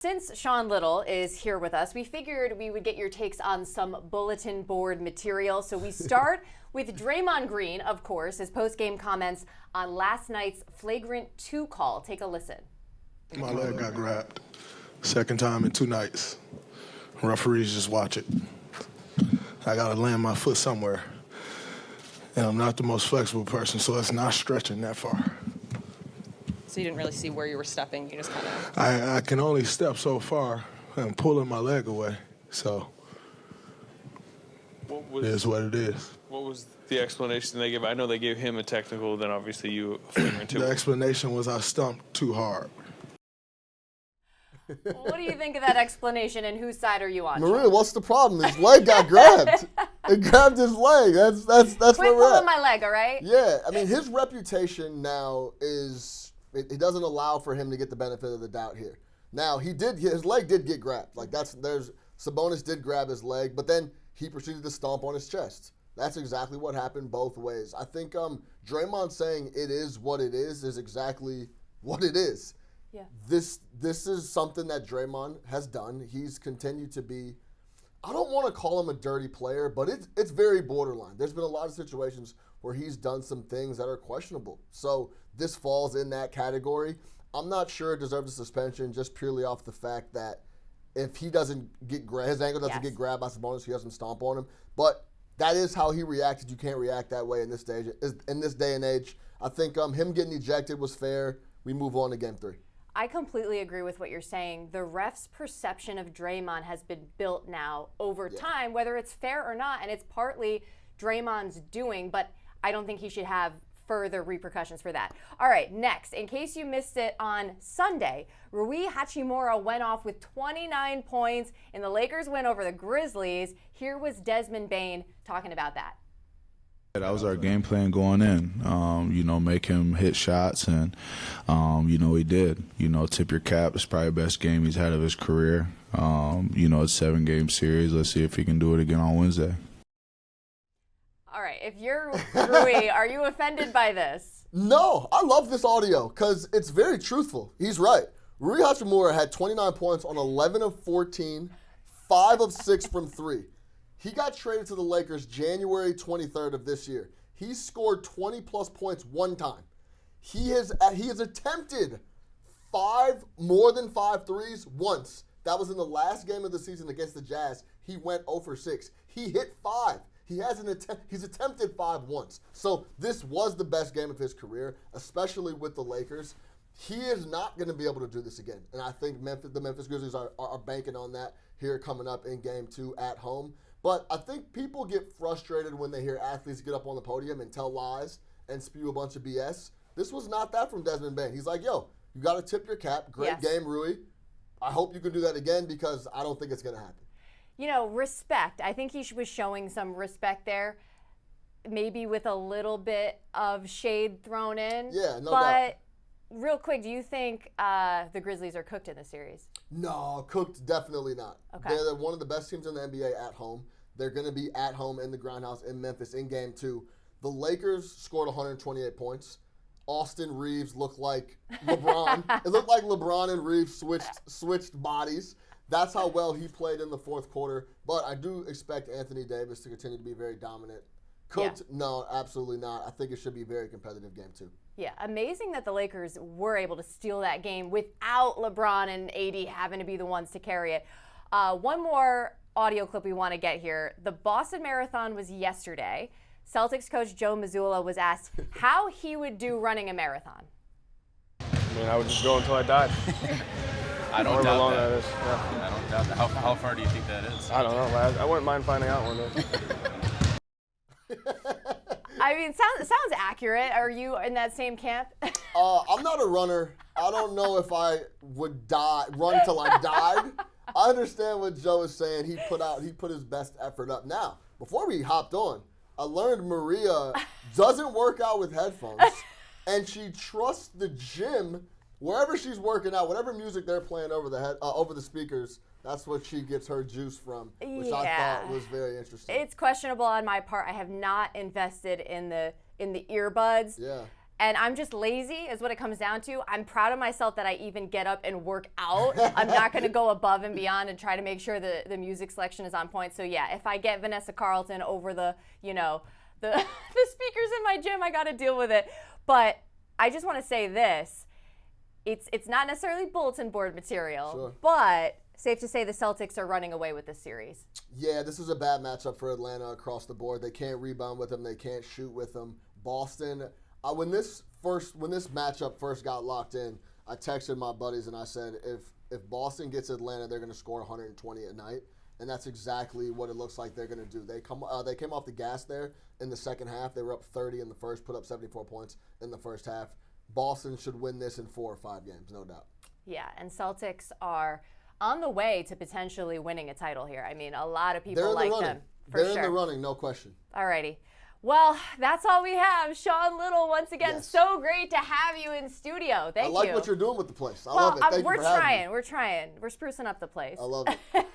Since Sean Little is here with us, we figured we would get your takes on some bulletin board material. So we start with Draymond Green, of course, his post-game comments on last night's flagrant 2 call. Take a listen. My leg got grabbed. Second time in 2 nights. Referees just watch it. I got to land my foot somewhere. And I'm not the most flexible person, so it's not stretching that far. So you didn't really see where you were stepping. You just kind of. I can only step so far. I'm pulling my leg away. So it is what it is. What was the explanation they gave? I know they gave him a technical, then obviously you a flagrant 2. The explanation was I stumped too hard. What do you think of that explanation, and whose side are you on? Marina, what's the problem? His leg got grabbed. It grabbed his leg. That's Quit where we're pulling at. my leg, all right? Yeah, I mean, his reputation now is it doesn't allow for him to get the benefit of the doubt here. Now his leg did get grabbed. Like Sabonis did grab his leg, but then he proceeded to stomp on his chest. That's exactly what happened both ways. I think Draymond saying it is what it is exactly what it is. Yeah. This is something that Draymond has done. He's continued to be, I don't want to call him a dirty player, but it's very borderline. There's been a lot of situations where he's done some things that are questionable. So this falls in that category. I'm not sure it deserves a suspension just purely off the fact that if he doesn't get his ankle doesn't get grabbed by Sabonis, he doesn't stomp on him. But that is how he reacted. You can't react that way in this day and age. I think him getting ejected was fair. We move on to game 3. I completely agree with what you're saying. The ref's perception of Draymond has been built now over time, whether it's fair or not, and it's partly Draymond's doing, but I don't think he should have further repercussions for that. All right, next, in case you missed it on Sunday, Rui Hachimura went off with 29 points in the Lakers win over the Grizzlies. Here was Desmond Bane talking about that. That was our game plan going in, make him hit shots, and, he did. Tip your cap. It's probably the best game he's had of his career. It's a 7-game series. Let's see if he can do it again on Wednesday. All right, if you're Rui, are you offended by this? No, I love this audio because it's very truthful. He's right. Rui Hachimura had 29 points on 11 of 14, 5 of 6 from 3. He got traded to the Lakers January 23rd of this year. He scored 20-plus points one time. He has attempted more than 5 threes once. That was in the last game of the season against the Jazz. He went 0 for 6. He hit 5. He's attempted 5 once. So this was the best game of his career, especially with the Lakers. He is not going to be able to do this again. And I think the Memphis Grizzlies are banking on that here coming up in game 2 at home. But I think people get frustrated when they hear athletes get up on the podium and tell lies and spew a bunch of BS. This was not that from Desmond Bane. He's like, yo, you got to tip your cap. Great game, Rui. I hope you can do that again because I don't think it's going to happen. Respect. I think he was showing some respect there, maybe with a little bit of shade thrown in. Yeah, no doubt. But real quick, do you think the Grizzlies are cooked in this series? No, cooked definitely not. Okay. They're one of the best teams in the NBA at home. They're going to be at home in the Grindhouse in Memphis in game 2. The Lakers scored 128 points. Austin Reeves looked like LeBron. It looked like LeBron and Reeves switched bodies. That's how well he played in the fourth quarter. But I do expect Anthony Davis to continue to be very dominant. Cooked? Yeah. No, absolutely not. I think it should be a very competitive game 2. Yeah, amazing that the Lakers were able to steal that game without LeBron and AD having to be the ones to carry it. One more audio clip we want to get here. The Boston Marathon was yesterday. Celtics coach Joe Mazzulla was asked how he would do running a marathon. I would just go until I died. I don't doubt long that. Is. Yeah. I don't doubt that. How far do you think that is? I don't know, lad. I wouldn't mind finding out one day. I mean, sounds accurate. Are you in that same camp? I'm not a runner. I don't know if I would run till I died. I understand what Joe is saying. He put his best effort up. Now, before we hopped on, I learned Maria doesn't work out with headphones, and she trusts the gym wherever she's working out, whatever music they're playing over the speakers. That's what she gets her juice from, which I thought was very interesting. It's questionable on my part. I have not invested in the earbuds. Yeah. And I'm just lazy is what it comes down to. I'm proud of myself that I even get up and work out. I'm not going to go above and beyond and try to make sure the music selection is on point. So yeah, if I get Vanessa Carlton over the speakers in my gym, I got to deal with it. But I just want to say this. It's not necessarily bulletin board material, but safe to say the Celtics are running away with this series. Yeah, this is a bad matchup for Atlanta across the board. They can't rebound with them. They can't shoot with them. Boston, when this matchup first got locked in, I texted my buddies and I said, if Boston gets Atlanta, they're going to score 120 a night. And that's exactly what it looks like they're going to do. They came off the gas there in the second half. They were up 30 in the first, put up 74 points in the first half. Boston should win this in 4 or 5 games, no doubt. Yeah, and Celtics are on the way to potentially winning a title here. I mean, a lot of people They're like running. them. For They're sure. in the running, no question. Alrighty. Well, that's all we have. Sean Little, once again, so great to have you in studio. Thank you. I like what you're doing with the place. I love it. Thank you for having me. We're trying. We're sprucing up the place. I love it.